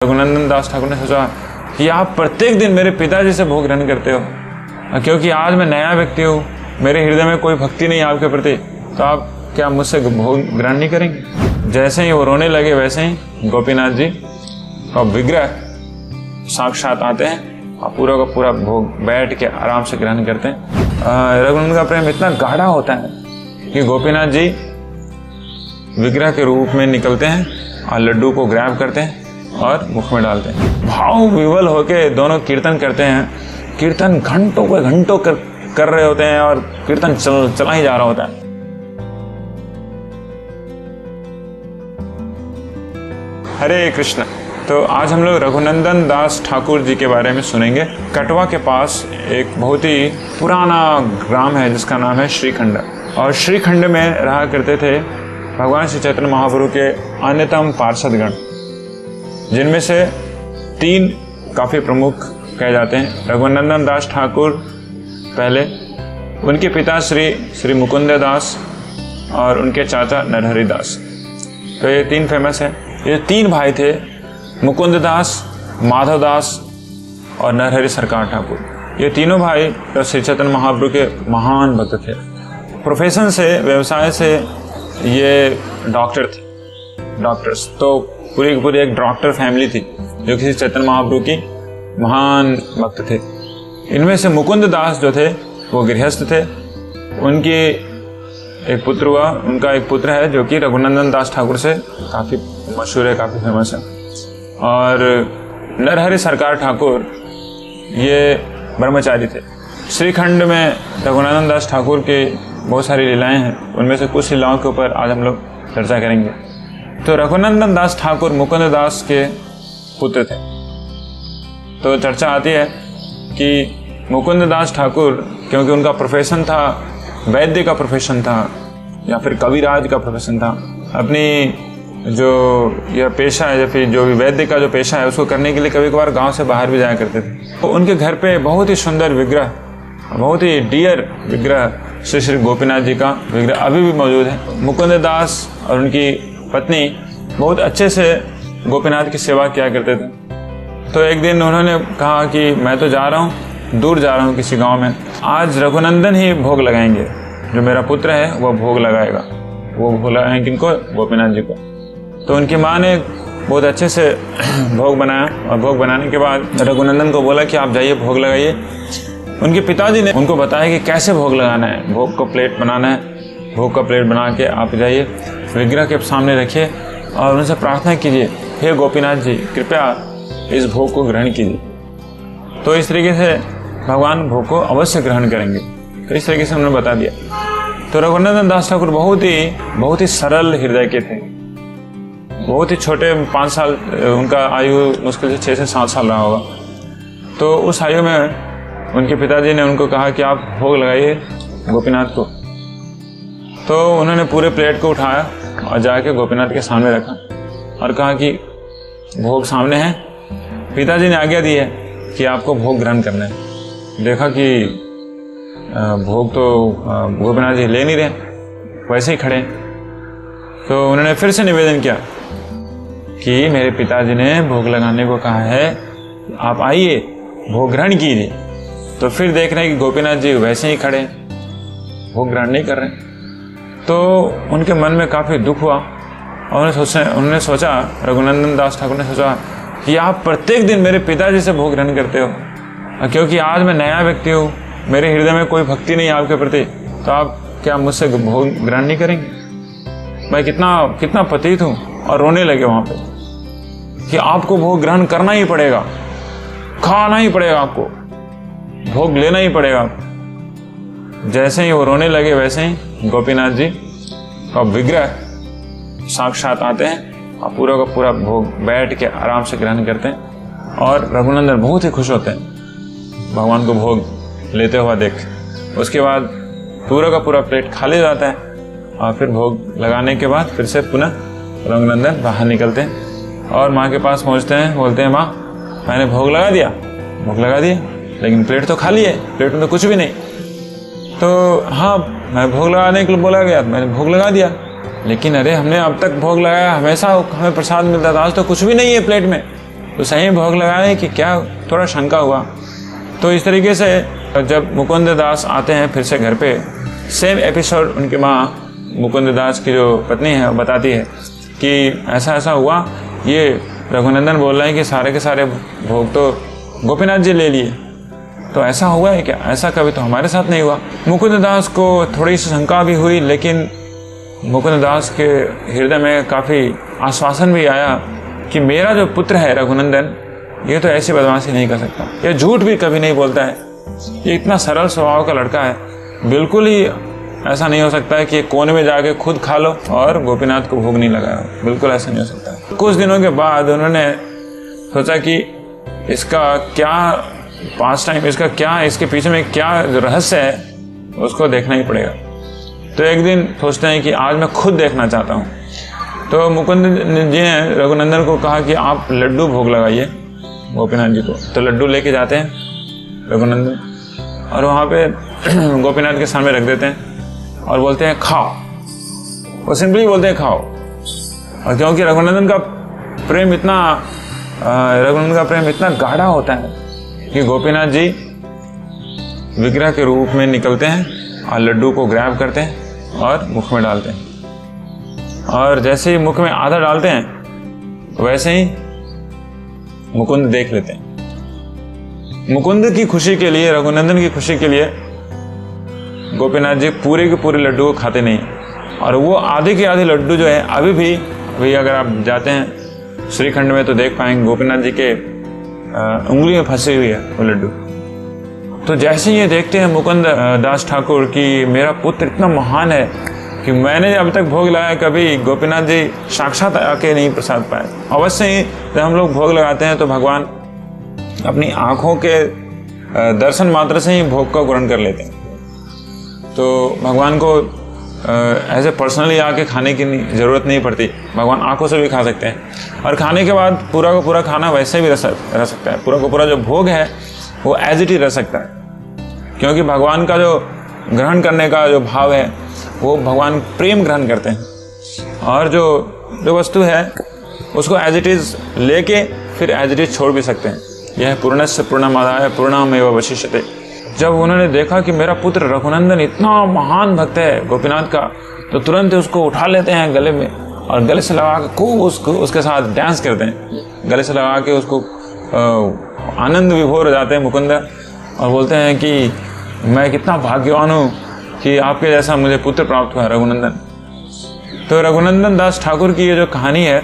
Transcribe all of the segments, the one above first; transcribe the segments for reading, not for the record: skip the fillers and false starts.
रघुनंदन दास ठाकुर ने सोचा कि आप प्रत्येक दिन मेरे पिताजी से भोग ग्रहण करते हो, क्योंकि आज मैं नया व्यक्ति हूँ, मेरे हृदय में कोई भक्ति नहीं आपके प्रति, तो आप क्या मुझसे भोग ग्रहण नहीं करेंगे। जैसे ही वो रोने लगे वैसे ही गोपीनाथ जी का विग्रह साक्षात आते हैं और पूरा का पूरा भोग बैठ के आराम से ग्रहण करते हैं। रघुनंदन का प्रेम इतना गाढ़ा होता है कि गोपीनाथ जी विग्रह के रूप में निकलते हैं और लड्डू को ग्रैब करते हैं और मुख में डालते हैं। भाव विवल होके दोनों कीर्तन करते हैं। कीर्तन घंटों पे घंटों कर रहे होते हैं और कीर्तन चला ही जा रहा होता है। हरे कृष्ण। तो आज हम लोग रघुनंदन दास ठाकुर जी के बारे में सुनेंगे। कटवा के पास एक बहुत ही पुराना ग्राम है जिसका नाम है श्रीखंड, और श्रीखंड में रहा करते थे भगवान श्री चैतन्य महाप्रभु के अन्यतम पार्षदगण, जिनमें से 3 काफ़ी प्रमुख कहे जाते हैं। रघुनंदन दास ठाकुर पहले, उनके पिता श्री मुकुंद दास और उनके चाचा नरहरि दास। तो ये 3 फेमस हैं। ये 3 भाई थे, मुकुंद दास, माधव दास और नरहरि सरकार ठाकुर। ये तीनों भाई तो श्री चैतन्य महाप्रभु के महान भक्त थे। प्रोफेशन से, व्यवसाय से ये डॉक्टर थे, डॉक्टर्स। तो पूरी की पूरी एक डॉक्टर फैमिली थी जो किसी चैतन्य महाप्रभु की महान भक्त थे। इनमें से मुकुंद दास जो थे वो गृहस्थ थे। उनकी एक पुत्र हुआ, उनका एक पुत्र है जो कि रघुनंदन दास ठाकुर से काफ़ी मशहूर है, काफ़ी फेमस है। और नरहरि सरकार ठाकुर ये ब्रह्मचारी थे। श्रीखंड में रघुनंदन दास ठाकुर के बहुत सारी लीलाएं हैं, उनमें से कुछ लीलाओं के ऊपर आज हम लोग चर्चा करेंगे। तो रघुनंदन दास ठाकुर मुकुंद दास के पुत्र थे। तो चर्चा आती है कि मुकुंद दास ठाकुर, क्योंकि उनका प्रोफेशन था, वैद्य का प्रोफेशन था या फिर कविराज का प्रोफेशन था, अपनी जो यह पेशा है या फिर जो भी वैद्य का जो पेशा है उसको करने के लिए कभी कभार गांव से बाहर भी जाया करते थे। तो उनके घर पे बहुत ही सुंदर विग्रह, बहुत ही डियर विग्रह श्री गोपीनाथ जी का विग्रह अभी भी मौजूद है। मुकुंद दास और उनकी पत्नी बहुत अच्छे से गोपीनाथ की सेवा किया करते थे। तो एक दिन उन्होंने कहा कि मैं तो जा रहा हूँ, दूर जा रहा हूँ किसी गांव में, आज रघुनंदन ही भोग लगाएंगे, जो मेरा पुत्र है वह भोग लगाएगा। वो भोग लगाएंगे किनको? गोपीनाथ जी को। तो उनकी माँ ने बहुत अच्छे से भोग बनाया, और भोग बनाने के बाद रघुनंदन को बोला कि आप जाइए भोग लगाइए। उनके पिताजी ने उनको बताया कि कैसे भोग लगाना है, भोग का प्लेट बनाना है, भोग का प्लेट बना के आप जाइए, विग्रह के सामने रखिए और उनसे प्रार्थना कीजिए, हे गोपीनाथ जी कृपया इस भोग को ग्रहण कीजिए। तो इस तरीके से भगवान भोग को अवश्य ग्रहण करेंगे। तो इस तरीके से उन्होंने बता दिया। तो रघुनंदन दास ठाकुर बहुत ही सरल हृदय के थे। बहुत ही छोटे, 5 साल उनका आयु मुश्किल से 6 से 7 साल रहा होगा। तो उस आयु में उनके पिताजी ने उनको कहा कि आप भोग लगाइए गोपीनाथ को। तो उन्होंने पूरे प्लेट को उठाया और जाके गोपीनाथ के सामने रखा और कहा कि भोग सामने है। पिताजी ने आज्ञा दी है कि आपको भोग ग्रहण करना है। देखा कि भोग तो गोपीनाथ जी ले नहीं रहे, वैसे ही खड़े। तो उन्होंने फिर से निवेदन किया कि मेरे पिताजी ने भोग लगाने को कहा है, आप आइए भोग ग्रहण कीजिए। तो फिर देख रहे हैं कि गोपीनाथ जी वैसे ही खड़े, भोग ग्रहण नहीं कर रहे। तो उनके मन में काफ़ी दुख हुआ और उन्होंने सोचा, रघुनंदन दास ठाकुर ने सोचा कि आप प्रत्येक दिन मेरे पिताजी से भोग ग्रहण करते हो, क्योंकि आज मैं नया व्यक्ति हूँ, मेरे हृदय में कोई भक्ति नहीं आपके प्रति, तो आप क्या मुझसे भोग ग्रहण नहीं करेंगे। मैं कितना पतित हूँ। और रोने लगे वहाँ पे कि आपको भोग ग्रहण करना ही पड़ेगा, खाना ही पड़ेगा, आपको भोग लेना ही पड़ेगा। जैसे ही वो रोने लगे वैसे ही गोपीनाथ जी का विग्रह साक्षात आते हैं और पूरा का पूरा भोग बैठ के आराम से ग्रहण करते हैं। और रघुनंदन बहुत ही खुश होते हैं भगवान को भोग लेते हुआ देख। उसके बाद पूरा का पूरा प्लेट खाली जाता है और फिर भोग लगाने के बाद फिर से पुनः रघुनंदन बाहर निकलते हैं और माँ के पास पहुँचते हैं। बोलते हैं, माँ मैंने भोग लगा दिया, लेकिन प्लेट तो खाली है, प्लेट में तो कुछ भी नहीं। तो हाँ, मैं भोग लगाने के लिए बोला गया, मैंने भोग लगा दिया, लेकिन अरे हमने अब तक भोग लगाया, हमेशा हमें प्रसाद मिलता था, आज तो कुछ भी नहीं है प्लेट में। तो सही भोग लगाए कि क्या, थोड़ा शंका हुआ। तो इस तरीके से जब मुकुंद दास आते हैं फिर से घर पे, सेम एपिसोड उनकी माँ मुकुंद दास की जो पत्नी है वो बताती है कि ऐसा ऐसा हुआ, ये रघुनंदन बोल रहे हैं कि सारे के सारे भोग तो गोपीनाथ जी ले लिए, तो ऐसा हुआ है क्या? ऐसा कभी तो हमारे साथ नहीं हुआ। मुकुंद दास को थोड़ी सी शंका भी हुई, लेकिन मुकुंद दास के हृदय में काफ़ी आश्वासन भी आया कि मेरा जो पुत्र है रघुनंदन, ये तो ऐसी बदमाशी नहीं कर सकता, ये झूठ भी कभी नहीं बोलता है, ये इतना सरल स्वभाव का लड़का है, बिल्कुल ही ऐसा नहीं हो सकता है कि कोने में जाके खुद खा लो और गोपीनाथ को भोग नहीं लगाया, बिल्कुल ऐसा नहीं हो सकता। कुछ दिनों के बाद उन्होंने सोचा कि इसका क्या पास टाइम, इसका क्या, इसके पीछे में क्या रहस्य है, उसको देखना ही पड़ेगा। तो एक दिन सोचते हैं कि आज मैं खुद देखना चाहता हूँ। तो मुकुंद जी ने रघुनंदन को कहा कि आप लड्डू भोग लगाइए गोपीनाथ जी को। तो लड्डू लेके जाते हैं रघुनंदन और वहाँ पे गोपीनाथ के सामने रख देते हैं और बोलते हैं खाओ। वो सिंपली बोलते हैं खाओ। और क्योंकि रघुनंदन का प्रेम इतना गाढ़ा होता है कि गोपीनाथ जी विग्रह के रूप में निकलते हैं और लड्डू को ग्रैब करते हैं और मुख में डालते हैं। और जैसे ही मुख में आधा डालते हैं वैसे ही मुकुंद देख लेते हैं। मुकुंद की खुशी के लिए, रघुनंदन की खुशी के लिए गोपीनाथ जी पूरे के पूरे लड्डू को खाते नहीं, और वो आधे के आधे लड्डू जो है अभी अगर आप जाते हैं श्रीखंड में तो देख पाएंगे गोपीनाथ जी के उंगली में फंसी हुई है वो लड्डू। तो जैसे ये देखते हैं मुकुंद दास ठाकुर कि मेरा पुत्र इतना महान है कि मैंने अब तक भोग लगाया, कभी गोपीनाथ जी साक्षात आके नहीं प्रसाद पाए। अवश्य ही जब हम लोग भोग लगाते हैं तो भगवान अपनी आंखों के दर्शन मात्र से ही भोग का ग्रहण कर लेते हैं। तो भगवान को ऐसे पर्सनली आके खाने की ज़रूरत नहीं पड़ती, भगवान आंखों से भी खा सकते हैं। और खाने के बाद पूरा का पूरा खाना वैसे भी रह सकता है, पूरा का पूरा जो भोग है वो एज इट इज रह सकता है, क्योंकि भगवान का जो ग्रहण करने का जो भाव है वो भगवान प्रेम ग्रहण करते हैं। और जो वस्तु है उसको एज इट इज लेके फिर एज इट इज छोड़ भी सकते हैं। यह पूर्णस्य पूर्णमादाय पूर्णमेव अवशिष्यते। जब उन्होंने देखा कि मेरा पुत्र रघुनंदन इतना महान भक्त है गोपीनाथ का, तो तुरंत उसको उठा लेते हैं गले में और गले से लगा के खूब उसके साथ डांस करते हैं। गले से लगा के उसको आनंद विभोर हो जाते हैं मुकुंद और बोलते हैं कि मैं कितना भाग्यवान हूँ कि आपके जैसा मुझे पुत्र प्राप्त हुआ रघुनंदन। तो रघुनंदन दास ठाकुर की ये जो कहानी है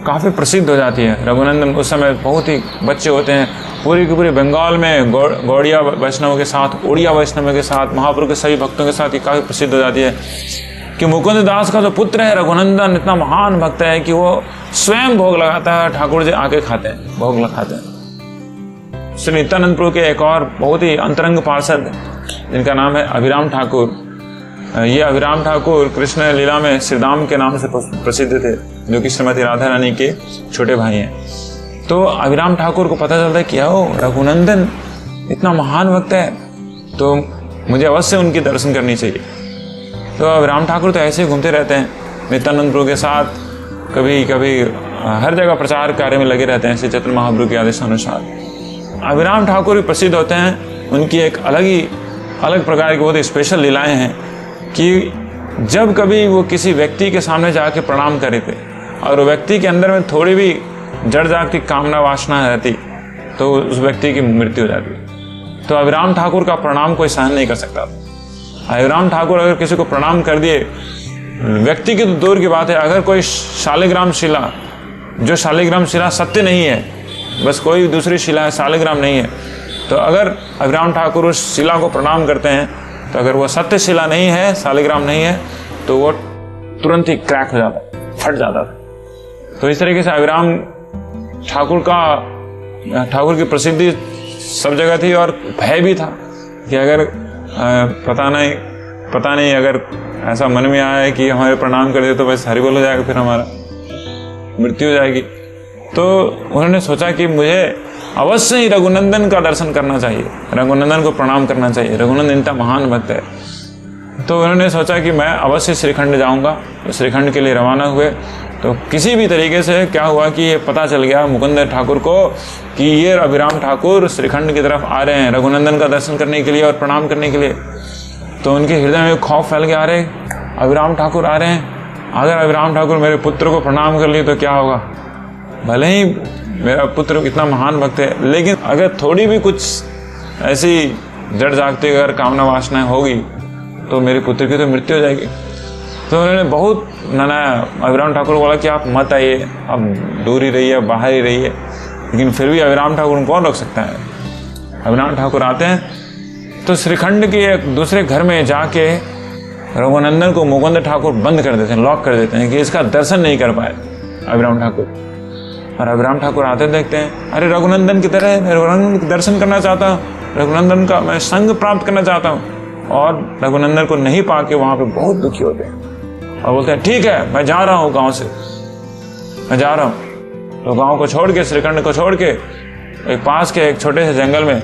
काफ़ी प्रसिद्ध हो जाती है। रघुनंदन उस समय बहुत ही बच्चे होते हैं, पूरी की पूरी बंगाल में गौड़िया वैष्णव के साथ, उड़िया वैष्णव के साथ, महाप्रभु के सभी भक्तों के साथ ये काफ़ी प्रसिद्ध हो जाती है कि मुकुंद दास का जो पुत्र है रघुनंदन इतना महान भक्त है कि वो स्वयं भोग लगाता है, ठाकुर जी आके खाते हैं, भोग लगाते हैं। श्री नित्यानंद प्रभु के एक और बहुत ही अंतरंग पार्षद जिनका नाम है अभिराम ठाकुर। ये अभिराम ठाकुर कृष्ण लीला में श्रीदाम के नाम से प्रसिद्ध थे, जो कि श्रीमती राधा रानी के छोटे भाई हैं। तो अभिराम ठाकुर को पता चलता है कि रघुनंदन इतना महान भक्त है तो मुझे अवश्य उनके दर्शन करनी चाहिए। तो अभिराम ठाकुर तो ऐसे ही घूमते रहते हैं नित्यानंद प्रभु के साथ, कभी कभी हर जगह प्रचार कार्य में लगे रहते हैं श्री चैतन्य महाप्रभु के आदेशानुसार। अभिराम ठाकुर भी प्रसिद्ध होते हैं, उनकी एक अलग प्रकार की बहुत ही स्पेशल लीलाएं हैं कि जब कभी वो किसी व्यक्ति के सामने जाके प्रणाम करे थे और वो व्यक्ति के अंदर में थोड़ी भी जड़ जागती कामना वासना रहती तो उस व्यक्ति की मृत्यु हो जाती। तो अभिराम ठाकुर का प्रणाम कोई सहन नहीं कर सकता। अभिराम ठाकुर अगर किसी को प्रणाम कर दिए, व्यक्ति की तो दूर की बात है, अगर कोई शालिग्राम शिला, जो शालिग्राम शिला सत्य नहीं है, बस कोई दूसरी शिला है, शालिग्राम नहीं है, तो अगर अभिराम ठाकुर उस शिला को प्रणाम करते हैं तो अगर वो सत्य शिला नहीं है, शालिग्राम नहीं है, तो वो तुरंत ही क्रैक हो जाता है, फट जाता था। तो इस तरीके से अभिराम ठाकुर की प्रसिद्धि सब जगह थी और भय भी था कि अगर पता नहीं अगर ऐसा मन में आया है कि हमारे प्रणाम कर दे तो बस हरिबोल हो जाएगा, फिर हमारा मृत्यु हो जाएगी। तो उन्होंने सोचा कि मुझे अवश्य ही रघुनंदन का दर्शन करना चाहिए, रघुनंदन को प्रणाम करना चाहिए, रघुनंदन इतना महान भक्त है। तो उन्होंने सोचा कि मैं अवश्य श्रीखंड जाऊंगा। तो श्रीखंड के लिए रवाना हुए तो किसी भी तरीके से क्या हुआ कि ये पता चल गया मुकुंद ठाकुर को कि ये अभिराम ठाकुर श्रीखंड की तरफ आ रहे हैं रघुनंदन का दर्शन करने के लिए और प्रणाम करने के लिए। तो उनके हृदय में खौफ फैल गया, अरे अभिराम ठाकुर आ रहे हैं, अगर अभिराम ठाकुर मेरे पुत्र को प्रणाम कर लिए तो क्या होगा। भले ही मेरा पुत्र इतना महान भक्त है, लेकिन अगर थोड़ी भी कुछ ऐसी जड़ जागती अगर कामना वासना होगी तो मेरे पुत्र की तो मृत्यु हो जाएगी। तो उन्होंने बहुत मनाया, अभिराम ठाकुर को बोला कि आप मत आइए, आप दूर ही रहिए, बाहर ही रहिए। लेकिन फिर भी अभिराम ठाकुर को कौन रोक सकता है। अभिराम ठाकुर आते हैं तो श्रीखंड के एक दूसरे घर में जाके रघुनंदन को मुकुंद ठाकुर बंद कर देते हैं, लॉक कर देते हैं कि इसका दर्शन नहीं कर पाए अभिराम ठाकुर। और अभिराम ठाकुर आते देखते हैं, अरे रघुनंदन की तरह मैं रघुनंदन के दर्शन करना चाहता हूँ, रघुनंदन का मैं संग प्राप्त करना चाहता हूँ। और रघुनंदन को नहीं पाके वहाँ पे बहुत दुखी होते हैं और बोलते हैं ठीक है मैं जा रहा हूँ गाँव से, मैं जा रहा हूँ। तो गाँव को छोड़ के, श्रीखंड को छोड़ के एक पास के एक छोटे से जंगल में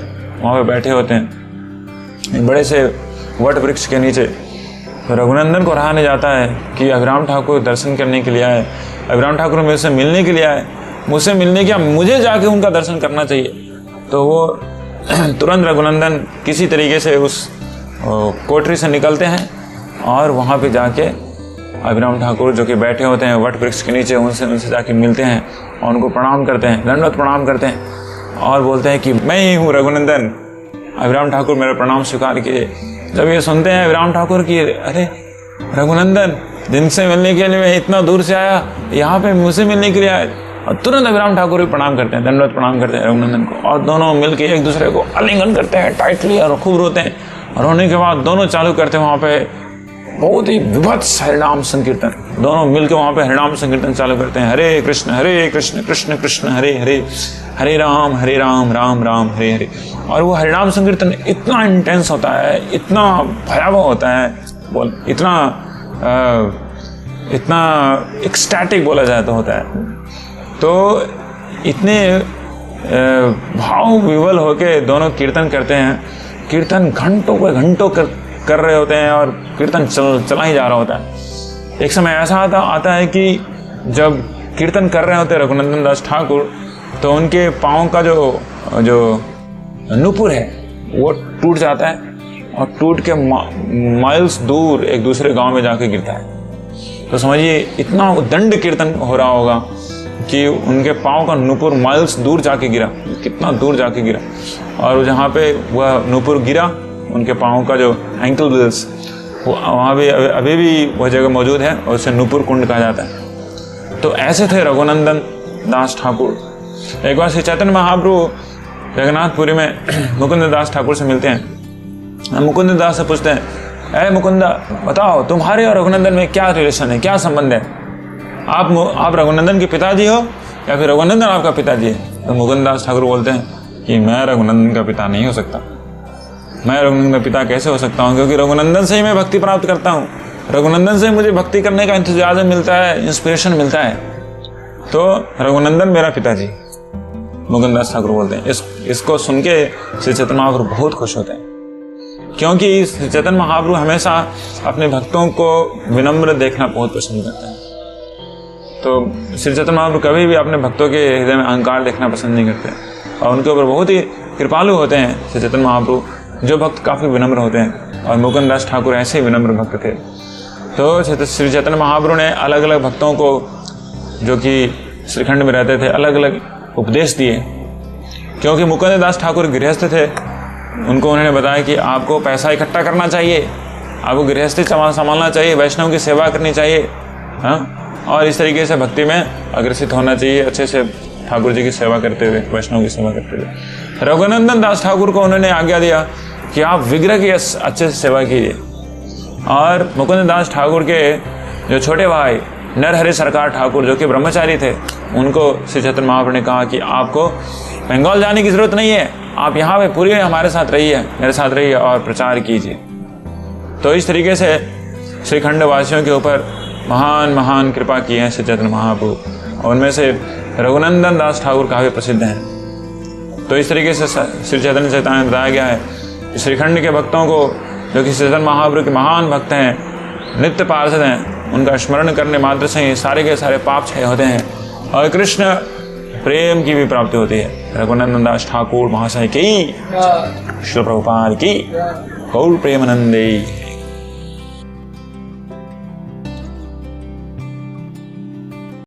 वहाँ पे बैठे होते हैं एक बड़े से वट वृक्ष के नीचे। तो रघुनंदन को रहा नहीं जाता है कि अभिराम ठाकुर दर्शन करने के लिए आए, अभिराम ठाकुर मेरे से मिलने के लिए आए, मुझसे मिलने क्या मुझे जाके उनका दर्शन करना चाहिए। तो वो तुरंत रघुनंदन किसी तरीके से उस कोठरी से निकलते हैं और वहाँ पे जाके अभिराम ठाकुर जो कि बैठे होते हैं वट वृक्ष के नीचे, उनसे जाके मिलते हैं और उनको प्रणाम करते हैं, दंडवत प्रणाम करते हैं और बोलते हैं कि मैं ही हूँ रघुनंदन, अभिराम ठाकुर मेरा प्रणाम स्वीकार कीजिए। जब ये सुनते हैं अभिराम ठाकुर की, अरे रघुनंदन जिनसे मिलने के लिए मैं इतना दूर से आया, यहाँ पे मुझसे मिलने के लिए आया। और तुरंत अभिराम ठाकुर भी प्रणाम करते हैं, दंडवत प्रणाम करते हैं रघुनंदन को और दोनों मिलके एक दूसरे को आलिंगन करते हैं टाइटली और खूब रोते हैं। और रोने के बाद दोनों चालू करते हैं वहाँ पे बहुत ही विभत्स हरिनाम संकीर्तन। दोनों मिलकर वहाँ पे हरिनाम संकीर्तन चालू करते हैं, हरे कृष्ण कृष्ण कृष्ण हरे हरे, हरे राम राम राम हरे हरे। और वो हरिनाम संकीर्तन इतना इंटेंस होता है, इतना भयावह होता है, इतना एक्सटैटिक बोला जाए तो होता है। तो इतने भाव विवल होके दोनों कीर्तन करते हैं, कीर्तन घंटों कर रहे होते हैं और कीर्तन चला ही जा रहा होता है। एक समय ऐसा आता है कि जब कीर्तन कर रहे होते हैं रघुनंदन दास ठाकुर, तो उनके पाँव का जो नुपुर है वो टूट जाता है और टूट के माइल्स दूर एक दूसरे गांव में जाके गिरता है। तो समझिए इतना उद्दंड कीर्तन हो रहा होगा कि उनके पाँव का नुपुर माइल्स दूर जाके गिरा, कितना दूर जाके गिरा। और जहाँ पे वह नुपुर गिरा, उनके पाँव का जो एंकल बिल्स, वहाँ भी अभी भी वह जगह मौजूद है और उसे नुपुर कुंड कहा जाता है। तो ऐसे थे रघुनंदन दास ठाकुर। एक बार श्री चैतन्य महाप्रभु जगन्नाथपुरी में मुकुंद दास ठाकुर से मिलते हैं। मुकुंद दास से पूछते हैं, अरे मुकुंदा बताओ तुम्हारे और रघुनंदन में क्या रिलेशन है, क्या संबंध है, आप रघुनंदन के पिताजी हो या फिर रघुनंदन आपका पिताजी है। तो मुकुंद दास ठाकुर बोलते हैं कि मैं रघुनंदन का पिता नहीं हो सकता। मैं रघुनंदन का पिता कैसे हो सकता हूँ, क्योंकि रघुनंदन से ही मैं भक्ति प्राप्त करता हूँ, रघुनंदन से मुझे भक्ति करने का इंतजाम मिलता है, इंस्पिरेशन मिलता है। तो रघुनंदन मेरा पिताजी। मुकुंद दास ठाकुर बोलते हैं। इसको सुन के श्री चैतन्य महाप्रभु बहुत खुश होते हैं, क्योंकि श्री चैतन्य महाप्रभु हमेशा अपने भक्तों को विनम्र देखना बहुत पसंद करते हैं। तो श्री चैतन्य महाप्रभु कभी भी अपने भक्तों के हृदय में अहंकार देखना पसंद नहीं करते और उनके ऊपर बहुत ही कृपालु होते हैं श्री चैतन्य महाप्रभु, जो भक्त काफ़ी विनम्र होते हैं। और मुकुंद दास ठाकुर ऐसे ही विनम्र भक्त थे। तो श्री चैतन्य महाप्रभु ने अलग अलग भक्तों को, जो कि श्रीखंड में रहते थे, अलग अलग उपदेश दिए। क्योंकि मुकुंद दास ठाकुर गृहस्थ थे, उनको उन्होंने बताया कि आपको पैसा इकट्ठा करना चाहिए, आपको गृहस्थी संभालना चाहिए, वैष्णव की सेवा करनी चाहिए, हाँ, और इस तरीके से भक्ति में अग्रसित होना चाहिए, अच्छे से ठाकुर जी की सेवा करते हुए, वैष्णव की सेवा करते हुए। रघुनंदन दास ठाकुर को उन्होंने आज्ञा दिया कि आप विग्रह की अच्छे से सेवा कीजिए। और मुकुंद दास ठाकुर के जो छोटे भाई नरहरि सरकार ठाकुर, जो कि ब्रह्मचारी थे, उनको श्री चैतन्य महाप्रभु ने कहा कि आपको बंगाल जाने की जरूरत नहीं है, आप यहाँ पे पूरी हमारे साथ रहिए, मेरे साथ रहिए और प्रचार कीजिए। तो इस तरीके से श्रीखंड वासियों के ऊपर महान महान कृपा की है श्री चैतन्य महाप्रभु, और उनमें से रघुनंदन दास ठाकुर काफ़ी प्रसिद्ध हैं। तो इस तरीके से श्री चैतन्य चैतन्य में बताया गया है कि श्रीखंड के भक्तों को, जो कि श्री चैतन्य महाप्रभु के महान भक्त हैं, नित्य पार्षद हैं, उनका स्मरण करने मात्र से ही सारे के सारे पाप क्षय होते हैं और कृष्ण प्रेम की भी प्राप्ति होती है। रघुनंदन दास ठाकुर महाशय की, श्री प्रभुपाद की, गौर प्रेमानंदे।